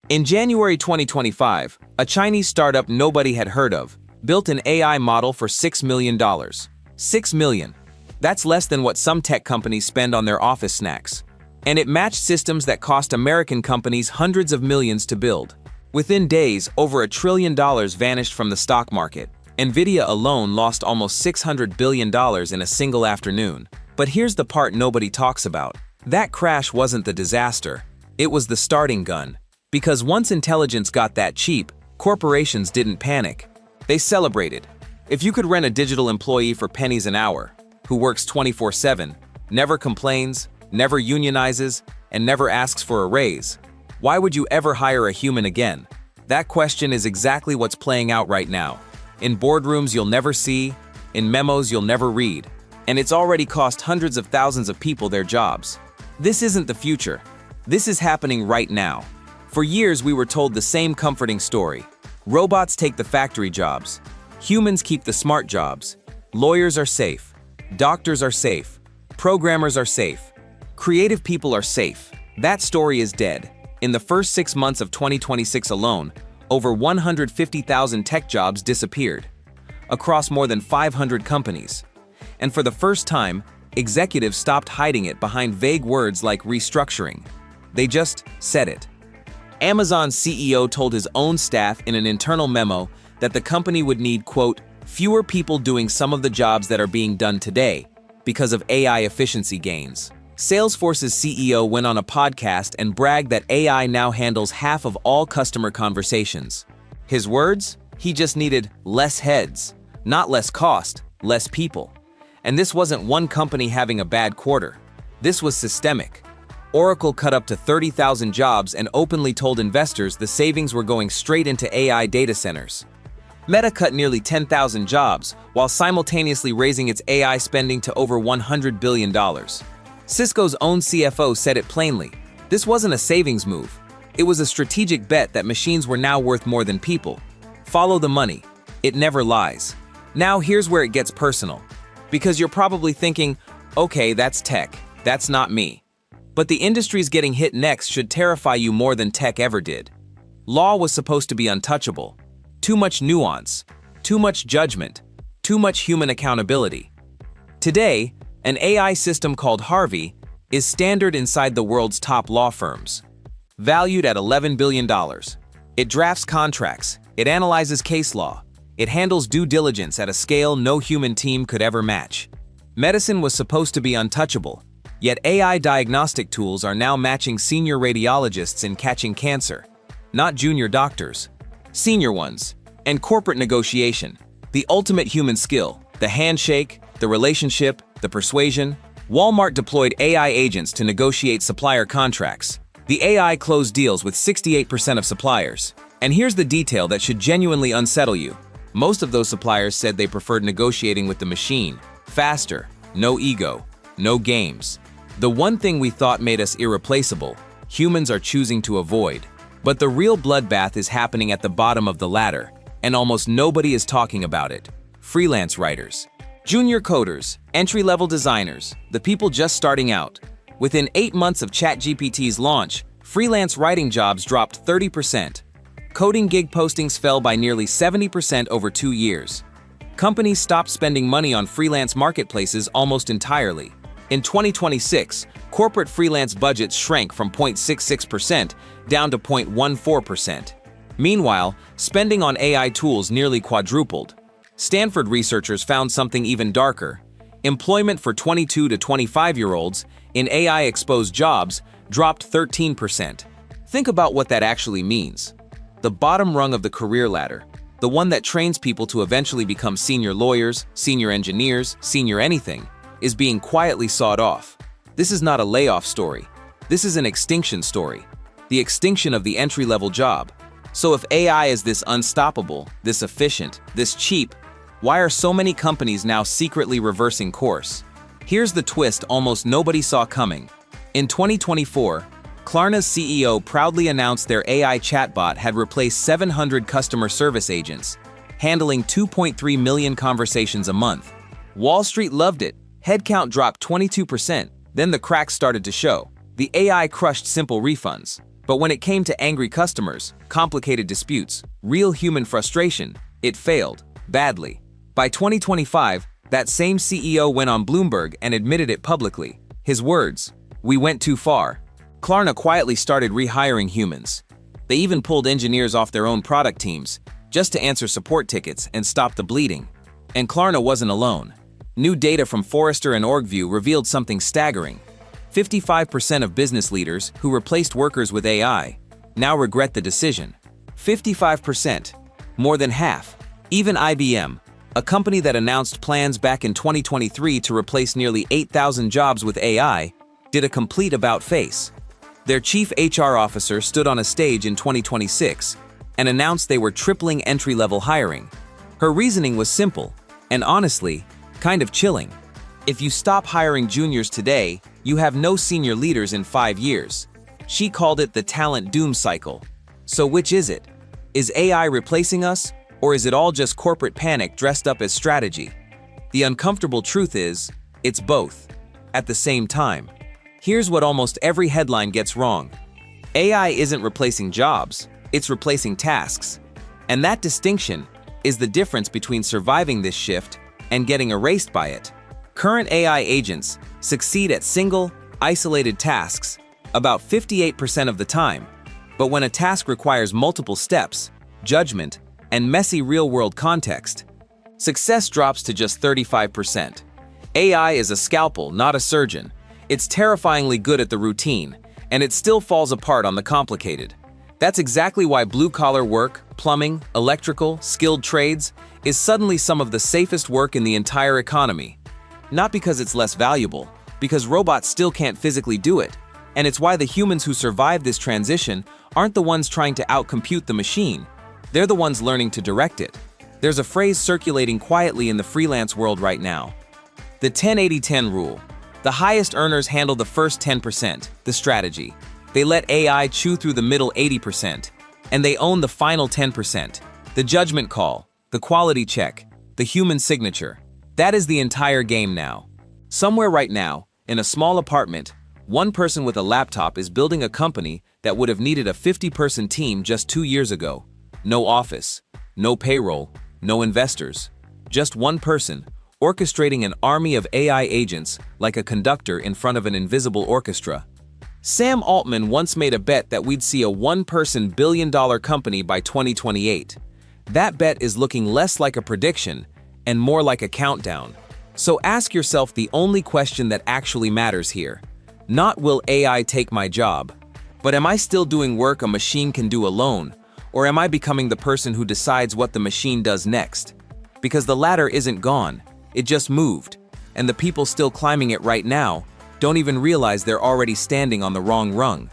In January 2025, a Chinese startup nobody had heard of built an AI model for $6 million. $6 million. That's less than what some tech companies spend on their office snacks. And it matched systems that cost American companies hundreds of millions to build. Within days, over $1 trillion vanished from the stock market. Nvidia alone lost almost $600 billion in a single afternoon. But here's the part nobody talks about. That crash wasn't the disaster. It was the starting gun. Because once intelligence got that cheap, corporations didn't panic. They celebrated. If you could rent a digital employee for pennies an hour, who works 24/7, never complains, never unionizes, and never asks for a raise, why would you ever hire a human again? That question is exactly what's playing out right now. In boardrooms you'll never see, in memos you'll never read, and it's already cost hundreds of thousands of people their jobs. This isn't the future. This is happening right now. For years we were told the same comforting story. Robots take the factory jobs. Humans keep the smart jobs. Lawyers are safe. Doctors are safe. Programmers are safe. Creative people are safe. That story is dead. In the first 6 months of 2026 alone, over 150,000 tech jobs disappeared across more than 500 companies. And for the first time, executives stopped hiding it behind vague words like restructuring. They just said it. Amazon's CEO told his own staff in an internal memo that the company would need, quote, fewer people doing some of the jobs that are being done today because of AI efficiency gains. Salesforce's CEO went on a podcast and bragged that AI now handles half of all customer conversations. His words? He just needed less heads, not less cost, less people. And this wasn't one company having a bad quarter. This was systemic. Oracle cut up to 30,000 jobs and openly told investors the savings were going straight into AI data centers. Meta cut nearly 10,000 jobs while simultaneously raising its AI spending to over $100 billion. Cisco's own CFO said it plainly. This wasn't a savings move. It was a strategic bet that machines were now worth more than people. Follow the money. It never lies. Now here's where it gets personal. Because you're probably thinking, okay, that's tech. That's not me. But the industries getting hit next should terrify you more than tech ever did. Law was supposed to be untouchable. Too much nuance, too much judgment, too much human accountability. Today, an AI system called Harvey is standard inside the world's top law firms. Valued at $11 billion. It drafts contracts, it analyzes case law, it handles due diligence at a scale no human team could ever match. Medicine was supposed to be untouchable. Yet AI diagnostic tools are now matching senior radiologists in catching cancer. Not junior doctors, senior ones. And corporate negotiation, the ultimate human skill, the handshake, the relationship, the persuasion. Walmart deployed AI agents to negotiate supplier contracts. The AI closed deals with 68% of suppliers. And here's the detail that should genuinely unsettle you. Most of those suppliers said they preferred negotiating with the machine. Faster, no ego, no games. The one thing we thought made us irreplaceable, humans are choosing to avoid. But the real bloodbath is happening at the bottom of the ladder, and almost nobody is talking about it. Freelance writers, junior coders, entry-level designers, the people just starting out. Within 8 months of ChatGPT's launch, freelance writing jobs dropped 30%. Coding gig postings fell by nearly 70% over 2 years. Companies stopped spending money on freelance marketplaces almost entirely. In 2026, corporate freelance budgets shrank from 0.66% down to 0.14%. Meanwhile, spending on AI tools nearly quadrupled. Stanford researchers found something even darker. Employment for 22 to 25-year-olds in AI-exposed jobs dropped 13%. Think about what that actually means. The bottom rung of the career ladder, the one that trains people to eventually become senior lawyers, senior engineers, senior anything, is being quietly sawed off. This is not a layoff story. This is an extinction story. The extinction of the entry-level job. So if AI is this unstoppable, this efficient, this cheap, why are so many companies now secretly reversing course? Here's the twist almost nobody saw coming. In 2024, Klarna's CEO proudly announced their AI chatbot had replaced 700 customer service agents, handling 2.3 million conversations a month. Wall Street loved it. Headcount dropped 22%. Then the cracks started to show. The AI crushed simple refunds. But when it came to angry customers, complicated disputes, real human frustration, it failed, badly. By 2025, that same CEO went on Bloomberg and admitted it publicly. His words, "We went too far." Klarna quietly started rehiring humans. They even pulled engineers off their own product teams, just to answer support tickets and stop the bleeding. And Klarna wasn't alone. New data from Forrester and OrgView revealed something staggering. 55% of business leaders who replaced workers with AI now regret the decision. 55%. More than half. Even IBM, a company that announced plans back in 2023 to replace nearly 8,000 jobs with AI, did a complete about-face. Their chief HR officer stood on a stage in 2026 and announced they were tripling entry-level hiring. Her reasoning was simple, and honestly, kind of chilling. If you stop hiring juniors today, you have no senior leaders in 5 years. She called it the talent doom cycle. So which is it? Is AI replacing us, or is it all just corporate panic dressed up as strategy? The uncomfortable truth is, it's both, at the same time. Here's what almost every headline gets wrong. AI isn't replacing jobs, it's replacing tasks. And that distinction is the difference between surviving this shift and getting erased by it. Current AI agents succeed at single, isolated tasks about 58% of the time. But when a task requires multiple steps, judgment, and messy real-world context, success drops to just 35%. AI is a scalpel, not a surgeon. It's terrifyingly good at the routine, and it still falls apart on the complicated. That's exactly why blue-collar work, plumbing, electrical, skilled trades, is suddenly some of the safest work in the entire economy. Not because it's less valuable, because robots still can't physically do it. And it's why the humans who survive this transition aren't the ones trying to outcompute the machine. They're the ones learning to direct it. There's a phrase circulating quietly in the freelance world right now. The 10-80-10 rule. The highest earners handle the first 10%, the strategy. They let AI chew through the middle 80%, and they own the final 10%, the judgment call, the quality check, the human signature. That is the entire game now. Somewhere right now, in a small apartment, one person with a laptop is building a company that would have needed a 50-person team just 2 years ago. No office, no payroll, no investors. Just one person, orchestrating an army of AI agents like a conductor in front of an invisible orchestra. Sam Altman once made a bet that we'd see a one-person billion-dollar company by 2028. That bet is looking less like a prediction and more like a countdown. So ask yourself the only question that actually matters here. Not will AI take my job, but am I still doing work a machine can do alone, or am I becoming the person who decides what the machine does next? Because the ladder isn't gone. It just moved, and the people still climbing it right now don't even realize they're already standing on the wrong rung.